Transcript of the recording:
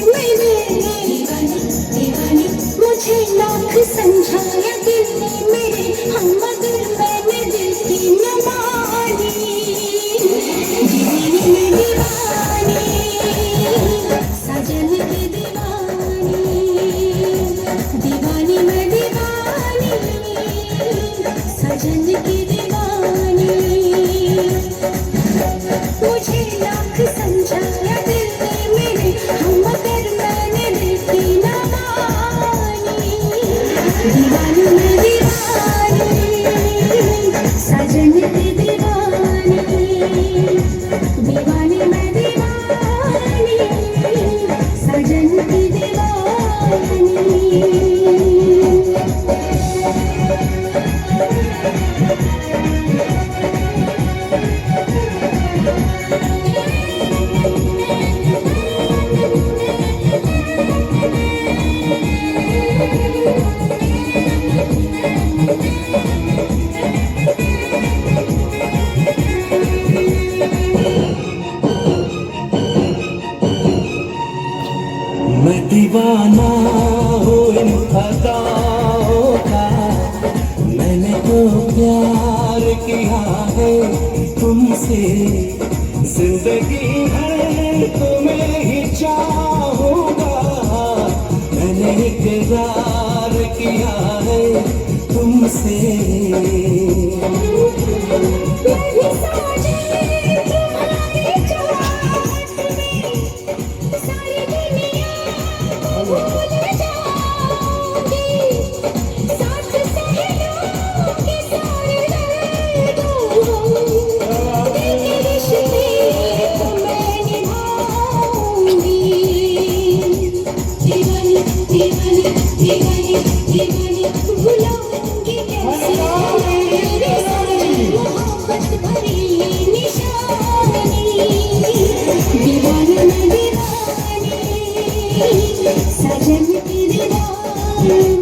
मेरे दीवानी मुझे लाख समझाया दिल ने मेरे हम मगर मैंने दिल की न मानी दीवानी मैं दीवानी साजन की दीवानी दीवानी मैं दीवानी साजन की दीवानी मुझे लाख समझाया दिल ने मेरे हम मगर मैंने दिल की न मानी दीवानी मैं दीवानी साजन की दीवानी दीवानी मैं दीवानी साजन की दीवानी मैं दीवाना हूँ इन अदाओं का मैंने तो प्यार किया है तुमसे जिंदगी भर तुम्हें ही चाहूँगा मैंने इकरार किया है तुमसे दीवानी भुलाऊंगी कैसे तेरे सारी मोहब्बत भरी निशानी दीवानी मैं दीवानी साजन की दीवानी